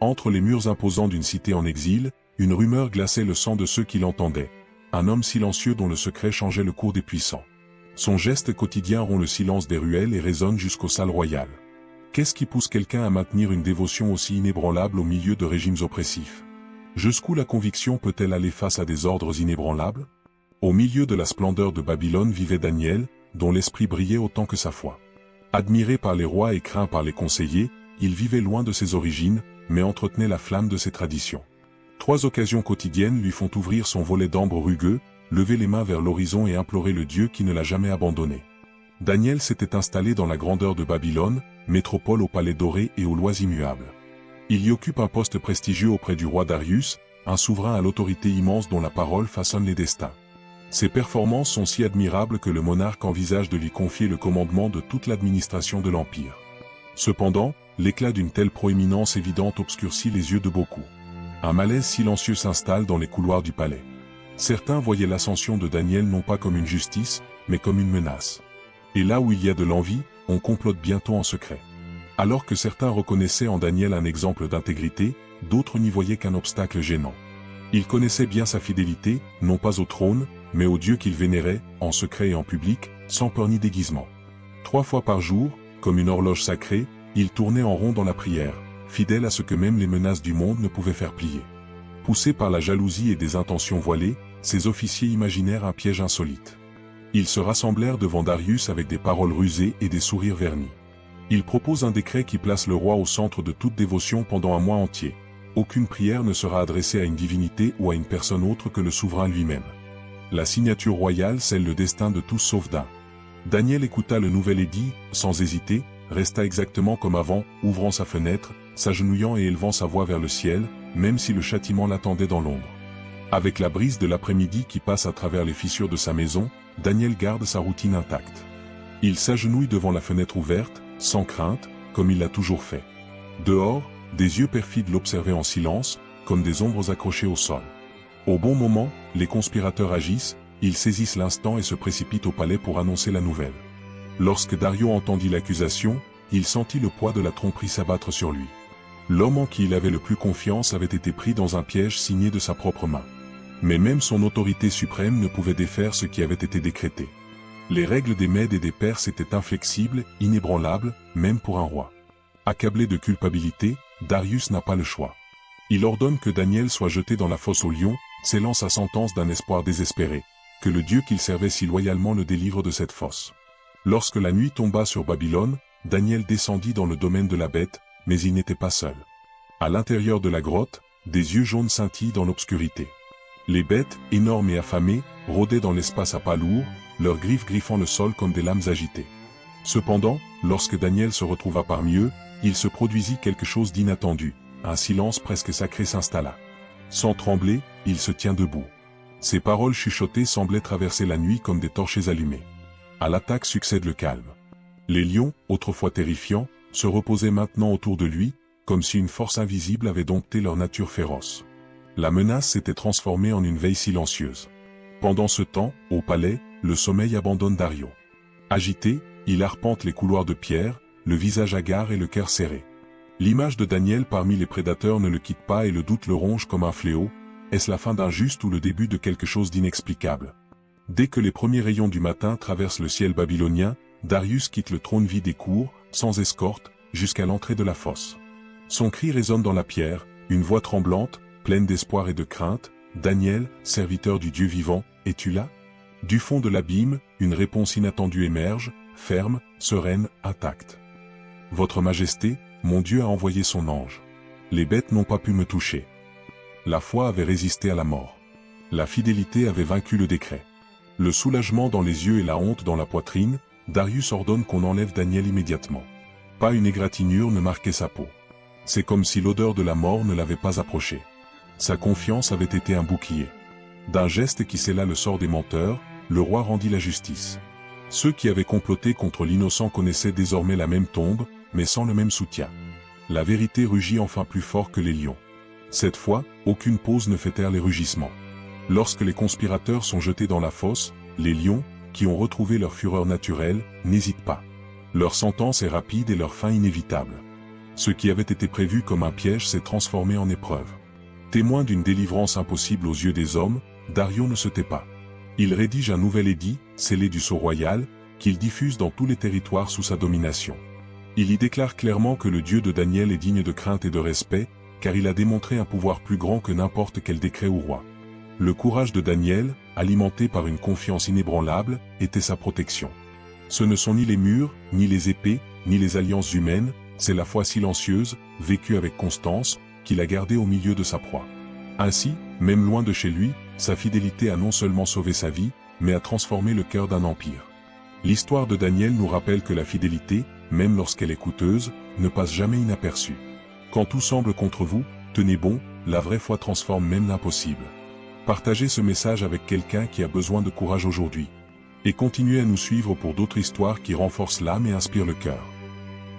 Entre les murs imposants d'une cité en exil, une rumeur glaçait le sang de ceux qui l'entendaient. Un homme silencieux dont le secret changeait le cours des puissants. Son geste quotidien rompt le silence des ruelles et résonne jusqu'aux salles royales. Qu'est-ce qui pousse quelqu'un à maintenir une dévotion aussi inébranlable au milieu de régimes oppressifs? Jusqu'où la conviction peut-elle aller face à des ordres inébranlables? Au milieu de la splendeur de Babylone vivait Daniel, dont l'esprit brillait autant que sa foi. Admiré par les rois et craint par les conseillers, il vivait loin de ses origines, mais entretenait la flamme de ses traditions. 3 occasions quotidiennes lui font ouvrir son volet d'ambre rugueux, lever les mains vers l'horizon et implorer le Dieu qui ne l'a jamais abandonné. Daniel s'était installé dans la grandeur de Babylone, métropole au palais doré et aux lois immuables. Il y occupe un poste prestigieux auprès du roi Darius, un souverain à l'autorité immense dont la parole façonne les destins. Ses performances sont si admirables que le monarque envisage de lui confier le commandement de toute l'administration de l'Empire. Cependant, l'éclat d'une telle proéminence évidente obscurcit les yeux de beaucoup. Un malaise silencieux s'installe dans les couloirs du palais. Certains voyaient l'ascension de Daniel non pas comme une justice, mais comme une menace. Et là où il y a de l'envie, on complote bientôt en secret. Alors que certains reconnaissaient en Daniel un exemple d'intégrité, d'autres n'y voyaient qu'un obstacle gênant. Ils connaissaient bien sa fidélité, non pas au trône, mais au Dieu qu'il vénérait, en secret et en public, sans peur ni déguisement. 3 fois par jour, comme une horloge sacrée, il tournait en rond dans la prière, fidèle à ce que même les menaces du monde ne pouvaient faire plier. Poussés par la jalousie et des intentions voilées, ces officiers imaginèrent un piège insolite. Ils se rassemblèrent devant Darius avec des paroles rusées et des sourires vernis. Ils proposent un décret qui place le roi au centre de toute dévotion pendant un mois entier. Aucune prière ne sera adressée à une divinité ou à une personne autre que le souverain lui-même. La signature royale scelle le destin de tous sauf d'un. Daniel écouta le nouvel édit, sans hésiter, resta exactement comme avant, ouvrant sa fenêtre, s'agenouillant et élevant sa voix vers le ciel, même si le châtiment l'attendait dans l'ombre. Avec la brise de l'après-midi qui passe à travers les fissures de sa maison, Daniel garde sa routine intacte. Il s'agenouille devant la fenêtre ouverte, sans crainte, comme il l'a toujours fait. Dehors, des yeux perfides l'observaient en silence, comme des ombres accrochées au sol. Au bon moment, les conspirateurs agissent, ils saisissent l'instant et se précipitent au palais pour annoncer la nouvelle. Lorsque Dario entendit l'accusation, il sentit le poids de la tromperie s'abattre sur lui. L'homme en qui il avait le plus confiance avait été pris dans un piège signé de sa propre main. Mais même son autorité suprême ne pouvait défaire ce qui avait été décrété. Les règles des Mèdes et des Perses étaient inflexibles, inébranlables, même pour un roi. Accablé de culpabilité, Darius n'a pas le choix. Il ordonne que Daniel soit jeté dans la fosse aux lions, scellant sa sentence d'un espoir désespéré, que le Dieu qu'il servait si loyalement le délivre de cette fosse. Lorsque la nuit tomba sur Babylone, Daniel descendit dans le domaine de la bête, mais il n'était pas seul. À l'intérieur de la grotte, des yeux jaunes scintillent dans l'obscurité. Les bêtes, énormes et affamées, rôdaient dans l'espace à pas lourds, leurs griffes griffant le sol comme des lames agitées. Cependant, lorsque Daniel se retrouva parmi eux, il se produisit quelque chose d'inattendu. Un silence presque sacré s'installa. Sans trembler, il se tient debout. Ses paroles chuchotées semblaient traverser la nuit comme des torchers allumés. À l'attaque succède le calme. Les lions, autrefois terrifiants, se reposaient maintenant autour de lui, comme si une force invisible avait dompté leur nature féroce. La menace s'était transformée en une veille silencieuse. Pendant ce temps, au palais, le sommeil abandonne Dario. Agité, il arpente les couloirs de pierre, le visage hagard et le cœur serré. L'image de Daniel parmi les prédateurs ne le quitte pas et le doute le ronge comme un fléau. Est-ce la fin d'un juste ou le début de quelque chose d'inexplicable? Dès que les premiers rayons du matin traversent le ciel babylonien, Darius quitte le trône vide et court, sans escorte, jusqu'à l'entrée de la fosse. Son cri résonne dans la pierre, une voix tremblante, pleine d'espoir et de crainte. « Daniel, serviteur du Dieu vivant, es-tu là ?» Du fond de l'abîme, une réponse inattendue émerge, ferme, sereine, intacte. « Votre Majesté, mon Dieu a envoyé son ange. Les bêtes n'ont pas pu me toucher. » La foi avait résisté à la mort. La fidélité avait vaincu le décret. Le soulagement dans les yeux et la honte dans la poitrine, Darius ordonne qu'on enlève Daniel immédiatement. Pas une égratignure ne marquait sa peau. C'est comme si l'odeur de la mort ne l'avait pas approché. Sa confiance avait été un bouclier. D'un geste qui scella le sort des menteurs, le roi rendit la justice. Ceux qui avaient comploté contre l'innocent connaissaient désormais la même tombe, mais sans le même soutien. La vérité rugit enfin plus fort que les lions. Cette fois, aucune pause ne fait taire les rugissements. Lorsque les conspirateurs sont jetés dans la fosse, les lions, qui ont retrouvé leur fureur naturelle, n'hésitent pas. Leur sentence est rapide et leur fin inévitable. Ce qui avait été prévu comme un piège s'est transformé en épreuve. Témoin d'une délivrance impossible aux yeux des hommes, Dario ne se tait pas. Il rédige un nouvel édit, scellé du sceau royal, qu'il diffuse dans tous les territoires sous sa domination. Il y déclare clairement que le Dieu de Daniel est digne de crainte et de respect, car il a démontré un pouvoir plus grand que n'importe quel décret ou roi. Le courage de Daniel, alimenté par une confiance inébranlable, était sa protection. Ce ne sont ni les murs, ni les épées, ni les alliances humaines, c'est la foi silencieuse, vécue avec constance, qu'il a gardée au milieu de sa proie. Ainsi, même loin de chez lui, sa fidélité a non seulement sauvé sa vie, mais a transformé le cœur d'un empire. L'histoire de Daniel nous rappelle que la fidélité, même lorsqu'elle est coûteuse, ne passe jamais inaperçue. Quand tout semble contre vous, tenez bon, la vraie foi transforme même l'impossible. Partagez ce message avec quelqu'un qui a besoin de courage aujourd'hui. Et continuez à nous suivre pour d'autres histoires qui renforcent l'âme et inspirent le cœur.